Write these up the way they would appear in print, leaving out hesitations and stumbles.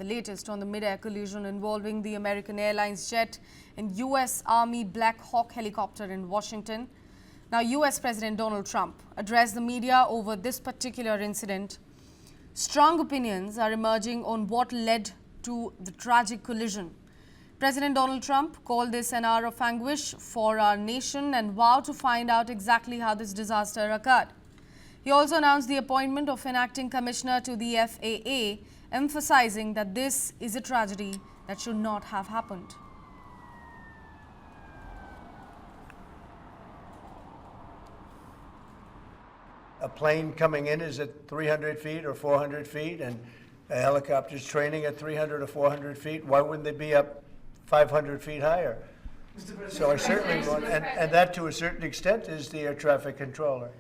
The latest on the mid-air collision involving the American Airlines jet and U.S. Army Black Hawk helicopter in Washington. Now, U.S. President Donald Trump addressed the media over this particular incident. Strong opinions are emerging on what led to the tragic collision. President Donald Trump called this an hour of anguish for our nation and vowed to find out exactly how this disaster occurred. He also announced the appointment of an acting commissioner to the FAA, emphasizing that this is a tragedy that should not have happened. A plane coming in is at 300 feet or 400 feet, and a helicopter's training at 300 or 400 feet. Why wouldn't they be up 500 feet higher? So I certainly want, and that to a certain extent is the air traffic controller.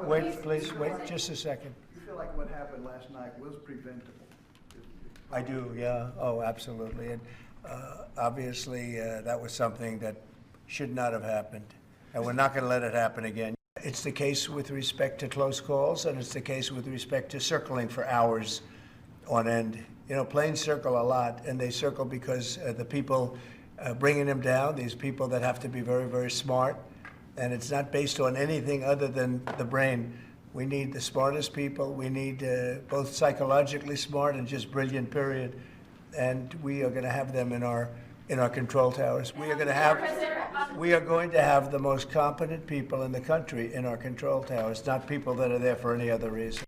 Wait, please, wait just a second. You feel like what happened last night was preventable? I do, yeah. Oh, absolutely. And obviously, that was something that should not have happened, and we're not going to let it happen again. It's the case with respect to close calls, and it's the case with respect to circling for hours on end. You know, planes circle a lot, and they circle because the people bringing them down, these people that have to be very, very smart, and it's not based on anything other than the brain. We need the smartest people. We need both psychologically smart and just brilliant, period. And we are going to have them in our control towers. We are going to have the most competent people in the country in our control towers, not people that are there for any other reason.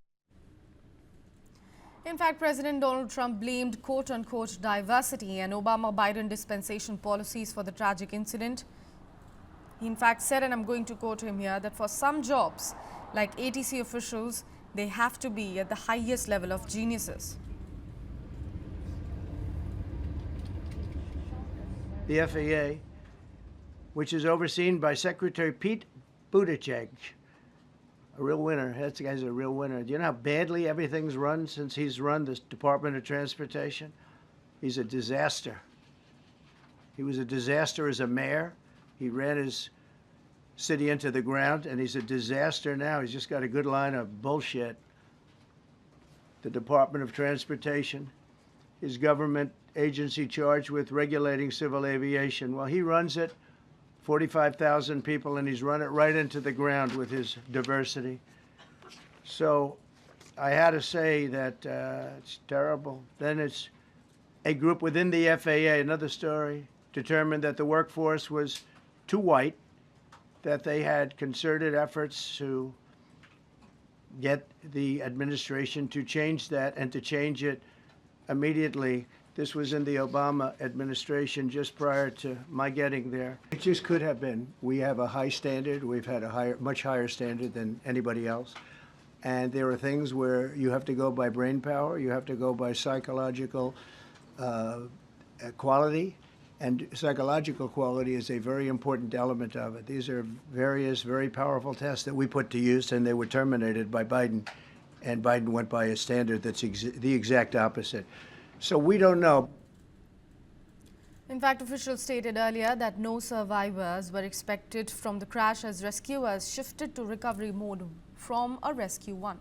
In fact, President Donald Trump blamed quote-unquote diversity and Obama-Biden dispensation policies for the tragic incident. He in fact said, and I'm going to quote him here, that for some jobs, like ATC officials, they have to be at the highest level of geniuses. The FAA, which is overseen by Secretary Pete Buttigieg, a real winner. That guy's a real winner. Do you know how badly everything's run since he's run this Department of Transportation? He's a disaster. He was a disaster as a mayor. He ran his city into the ground, and he's a disaster now. He's just got a good line of bullshit. The Department of Transportation, his government agency charged with regulating civil aviation. Well, he runs it, 45,000 people, and he's run it right into the ground with his diversity. So I had to say that it's terrible. Then it's a group within the FAA, another story, determined that the workforce was too white, that they had concerted efforts to get the administration to change that and to change it immediately. This was in the Obama administration just prior to my getting there. It just could have been. We have a high standard. We've had a much higher standard than anybody else. And there are things where you have to go by brain power. You have to go by psychological quality. And psychological quality is a very important element of it. These are various very powerful tests that we put to use, and they were terminated by Biden. And Biden went by a standard that's the exact opposite. So we don't know. In fact, officials stated earlier that no survivors were expected from the crash as rescuers shifted to recovery mode from a rescue one.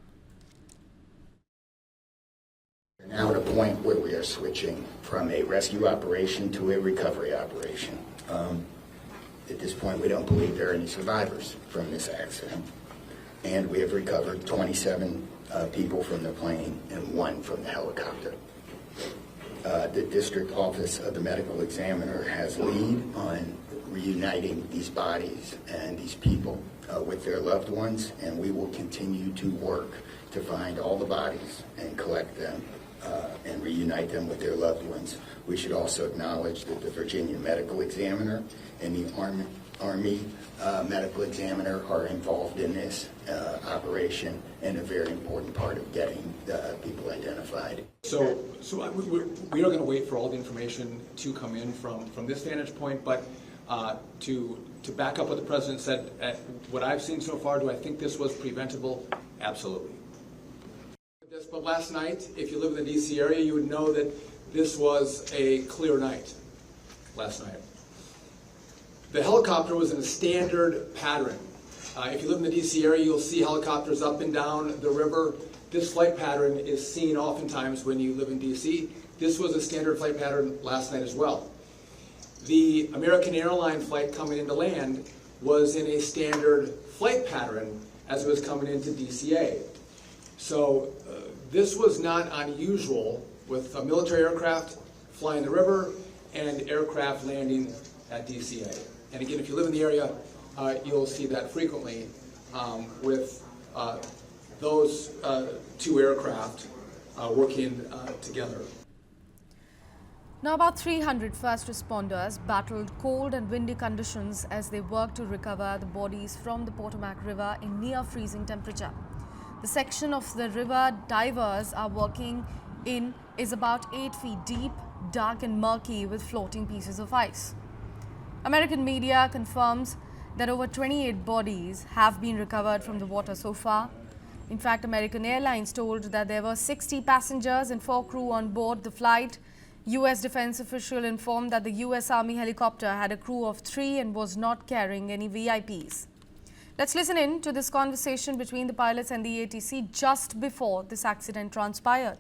We're now at a point where we are switching from a rescue operation to a recovery operation. At this point, we don't believe there are any survivors from this accident. And we have recovered 27 people from the plane and 1 from the helicopter. The District Office of the Medical Examiner has lead on reuniting these bodies and these people with their loved ones, and we will continue to work to find all the bodies and collect them and reunite them with their loved ones. We should also acknowledge that the Virginia Medical Examiner and the Army Medical Examiner are involved in this operation and a very important part of getting people identified. So we are going to wait for all the information to come in from this vantage point, but to back up what the President said, what I've seen so far, do I think this was preventable? Absolutely. But last night, if you live in the D.C. area, you would know that this was a clear night last night. The helicopter was in a standard pattern. If you live in the D.C. area, you'll see helicopters up and down the river this flight pattern is seen oftentimes when you live in DC. This was a standard flight pattern last night as well. The American Airlines flight coming into land was in a standard flight pattern as it was coming into DCA. So this was not unusual with a military aircraft flying the river and aircraft landing at DCA. And again, if you live in the area, you'll see that frequently with those two aircraft working together. Now, about 300 first responders battled cold and windy conditions as they worked to recover the bodies from the Potomac River in near freezing temperature. The section of the river divers are working in is about 8 feet deep, dark and murky with floating pieces of ice. American media confirms that over 28 bodies have been recovered from the water so far. In fact, American Airlines told that there were 60 passengers and 4 crew on board the flight. U.S. defense official informed that the U.S. Army helicopter had a crew of 3 and was not carrying any VIPs. Let's listen in to this conversation between the pilots and the ATC just before this accident transpired.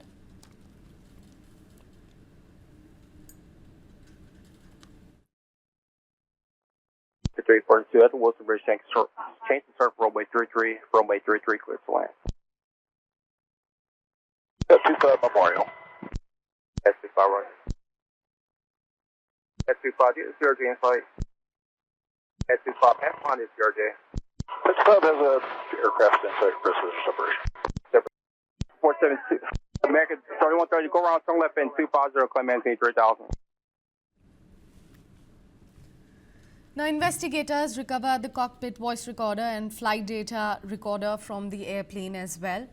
The 342 at the Wilson Bridge, change to start runway 33, clear to land. 25 Memorial. S25 running. S25, do you have CRJ in flight? S25, S1 is CRJ. S5 has a aircraft in flight for separation. 472. American 3130, go around, turn left in 250, claim maintain 3000. Now, investigators recovered the cockpit voice recorder and flight data recorder from the airplane as well.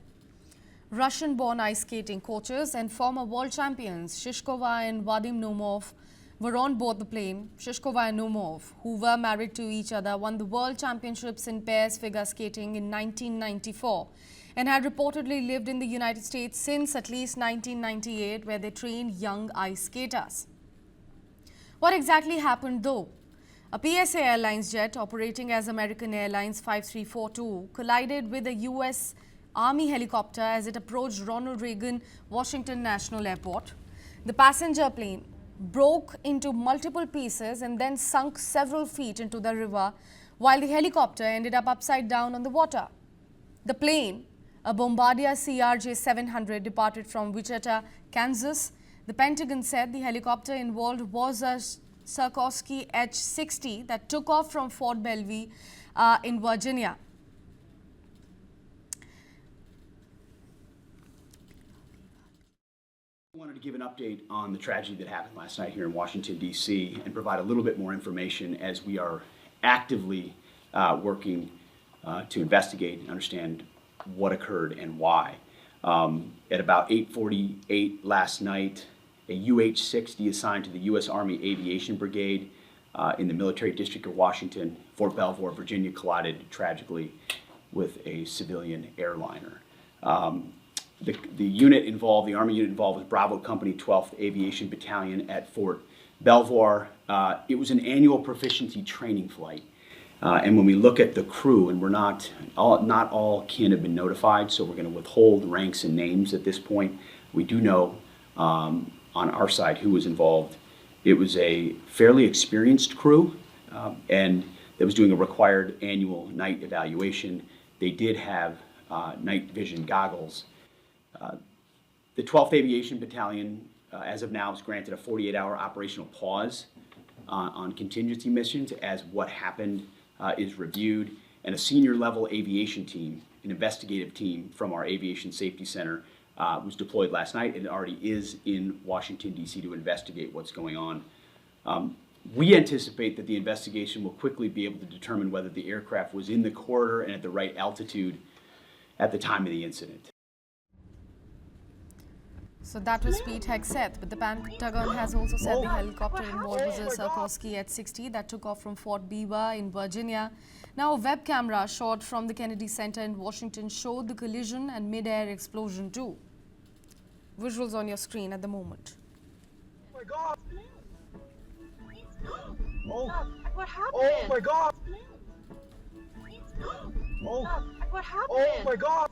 Russian-born ice skating coaches and former world champions Shishkova and Vadim Nomov were on board the plane. Shishkova and Nomov, who were married to each other, won the world championships in pairs figure skating in 1994 and had reportedly lived in the United States since at least 1998, where they trained young ice skaters. What exactly happened though? A PSA Airlines jet operating as American Airlines 5342 collided with a U.S. Army helicopter as it approached Ronald Reagan Washington National Airport. The passenger plane broke into multiple pieces and then sunk several feet into the river, while the helicopter ended up upside down on the water. The plane, a Bombardier CRJ-700, departed from Wichita, Kansas. The Pentagon said the helicopter involved was a Sikorsky H-60 that took off from Fort Belvoir in Virginia. I wanted to give an update on the tragedy that happened last night here in Washington, D.C. and provide a little bit more information as we are actively working to investigate and understand what occurred and why. At about 8:48 last night, a UH-60 assigned to the U.S. Army Aviation Brigade in the Military District of Washington, Fort Belvoir, Virginia, collided tragically with a civilian airliner. The unit involved, the Army unit involved, was Bravo Company 12th Aviation Battalion at Fort Belvoir. It was an annual proficiency training flight. And when we look at the crew, and not all kin have been notified, so we're going to withhold ranks and names at this point. We do know on our side who was involved. It was a fairly experienced crew, and that was doing a required annual night evaluation. They did have night vision goggles. The 12th Aviation Battalion, as of now, is granted a 48-hour operational pause on contingency missions as what happened is reviewed, and a senior level aviation team, an investigative team from our Aviation Safety Center, was deployed last night and already is in Washington, D.C. to investigate what's going on. We anticipate that the investigation will quickly be able to determine whether the aircraft was in the corridor and at the right altitude at the time of the incident. So that was Pete Hegseth, but the Pentagon has also said the helicopter involved was a Sikorsky H-60 that took off from Fort Belvoir in Virginia. Now, a web camera shot from the Kennedy Center in Washington showed the collision and mid-air explosion too. Visuals on your screen at the moment. Oh my God! Oh, what happened? Oh my God! Oh, what happened? Oh my God!